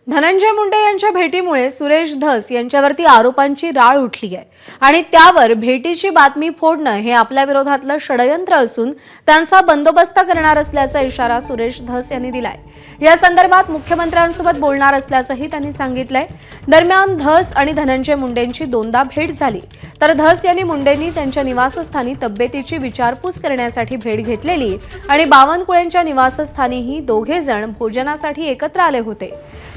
धनंजय मुंडे यांच्या भेटीमुळे सुरेश धस यांच्यावरती आरोपांची राळ उठली आहे आणि त्यावर भेटीची बातमी फोडणं हे आपल्या विरोधातलं षडयंत्र असून त्यांचा बंदोबस्त करणार असल्याचा इशारा सुरेश धस यांनी दिलाय। या संदर्भात मुख्यमंत्र्यांसोबत बोलणार असल्याचंही त्यांनी सांगितलंय। दरम्यान धस आणि धनंजय मुंडेंची दोनदा भेट झाली, तर धस यांनी मुंडेंनी त्यांच्या निवासस्थानी तब्येतीची विचारपूस करण्यासाठी भेट घेतलेली आणि बावनकुळेंच्या निवासस्थानीही दोघे जण भोजनासाठी एकत्र आले होते।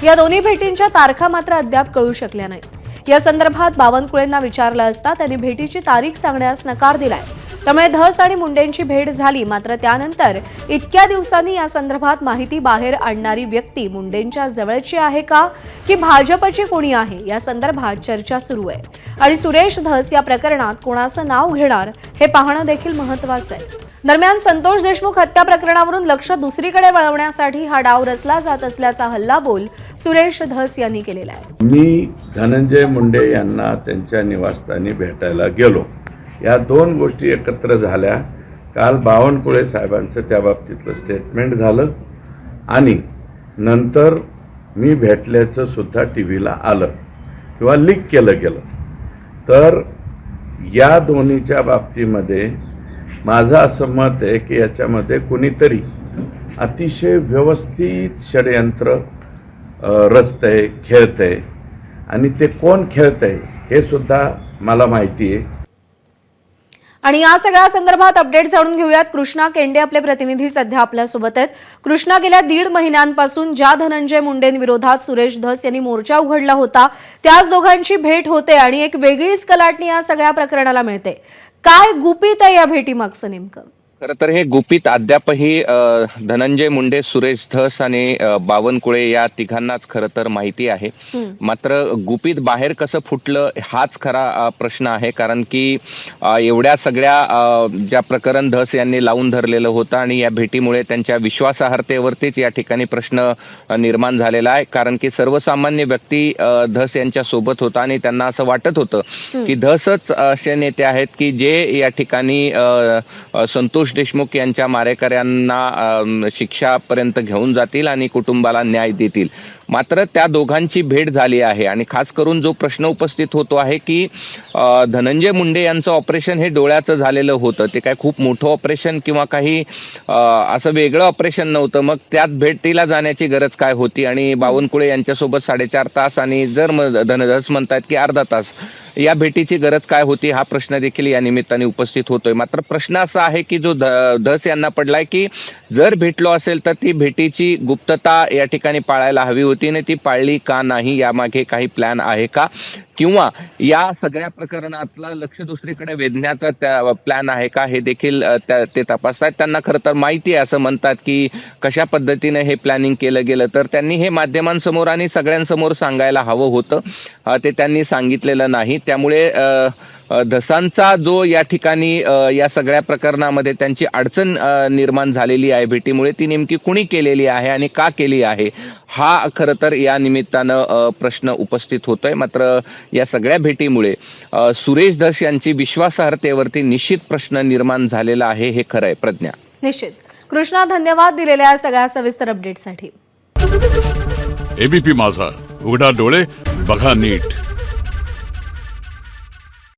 या दोन्ही भेटींच्या तारखा मात्र अद्याप कळू शकल्या नाहीत। या संदर्भात बावनकुळेंना विचारलं असता त्यांनी भेटीची तारीख सांगण्यास नकार दिलाय। त्यामुळे धस आणि मुंडेंची भेट झाली, मात्र त्यानंतर इतक्या दिवसांनी या संदर्भात माहिती बाहेर आणणारी व्यक्ती मुंडेंच्या जवळची आहे का की भाजपची कोणी आहे, या संदर्भात चर्चा सुरू आहे आणि सुरेश धस या प्रकरणात कोणाचं नाव घेणार हे पाहणं देखील महत्त्वाचं आहे। दरम्यान संतोष देशमुख हत्या प्रकरणावरून लक्ष दुसरीकडे वळवण्यासाठी हा डाव रचला जात असल्याचा हल्लाबोल सुरेश धस यांनी केलेला आहे। मी धनंजय मुंडे यांना त्यांच्या निवासस्थानी भेटायला गेलो। या दोन गोष्टी एकत्र झाल्या। काल बावनकुळे साहेबांचं त्या बाबतीतलं स्टेटमेंट झालं आणि नंतर मी भेटल्याचं सुद्धा टीव्हीला आलं किंवा लीक केलं गेलं। तर या दोन्हीच्या बाबतीमध्ये माझं असं मत आहे की याच्यामध्ये कुणीतरी अतिशय व्यवस्थित षडयंत्र रचतंय, खेळतंय आणि ते कोण खेळतंय हे सुद्धा मला माहिती आहे। आणि या सगळ्या संदर्भात अपडेट जाणून घेऊयात। कृष्णा केंडे आपले प्रतिनिधी सध्या आपल्या सोबत आहेत। कृष्णा, गेल्या 1.5 महिन्यांपासून ज्या धनंजय मुंडेंविरोधात सुरेश धस यांनी मोर्चा उघडला होता, त्याच दोघांची भेट होते आणि एक वेगळीच कलाटणी या सगळ्या प्रकरणाला मिळते। काय गुपित आहे या भेटीमागचं नेमकं? खरं तर हे गुपित अद्यापही धनंजय मुंडे, सुरेश धस आणि बावनकुळे या तिघांनाच खरं तर माहिती आहे। मात्र गुपित बाहेर कसं फुटलं हाच खरा प्रश्न आहे, कारण की एवढ्या सगळ्या ज्या प्रकरण धस यांनी लावून धरलेलं होतं आणि या भेटीमुळे त्यांच्या विश्वासार्हतेवरतीच या ठिकाणी प्रश्न निर्माण झालेला आहे। कारण की सर्वसामान्य व्यक्ती धस यांच्या सोबत होता आणि त्यांना असं वाटत होतं की धसच असे नेते आहेत की जे या ठिकाणी संतोष देशमुख यांच्या मारेकऱ्यांना शिक्षापर्यंत घेऊन जातील आणि कुटुंबाला न्याय देतील। मात्र त्या दोघांची भेट झाली आहे आणि खास करून जो प्रश्न उपस्थित होतो आहे की धनंजय मुंडे यांचं ऑपरेशन हे डोळ्याचं झालेलं होतं, ते काय खूप मोठं ऑपरेशन किंवा काही असं वेगळं ऑपरेशन नव्हतं, मग त्यात भेटीला जाण्याची गरज काय होती? आणि बावनकुळे यांच्यासोबत 4.5 तास आणि जर धस म्हणतात की अर्धा तास या भेटीची गरज काय होती, हा प्रश्न देखील या निमित्ताने उपस्थित होतोय। मात्र प्रश्न असा आहे की जो धस यांना पडलाय की जर भेटलो असेल तर ती भेटीची गुप्तता या ठिकाणी पाळायला हवी होती आणि ती पाळली का नाही, यामागे काही प्लॅन आहे का, किंवा या सगळ्या प्रकरणातला लक्ष दुसरीकडे वेधण्याचा प्लॅन आहे का, हे देखील ते तपासतात। त्यांना खरं तर माहिती आहे, असं म्हणतात की कशा पद्धतीने हे प्लॅनिंग केलं गेलं, तर त्यांनी हे माध्यमांसमोर आणि सगळ्यांसमोर सांगायला हवं होतं, ते त्यांनी सांगितलेलं नाही। त्यामुळे धसांचा जो या ठिकाणी या सगळ्या प्रकरणामध्ये त्यांची अडचण निर्माण झालेली आहे भेटीमुळे, ती नेमकी कुणी केलेली आहे आणि का केली आहे, हा खरं तर या निमित्तानं प्रश्न उपस्थित होतोय। मात्र या सगळ्या भेटीमुळे सुरेश धस यांची विश्वासार्हतेवरती निश्चित प्रश्न निर्माण झालेला आहे, हे खरं आहे। प्रज्ञा, निश्चित। कृष्णा, धन्यवाद दिलेल्या सगळ्या सविस्तर अपडेटसाठी। एबीपी माझा, उघडा डोळे बघा नीट।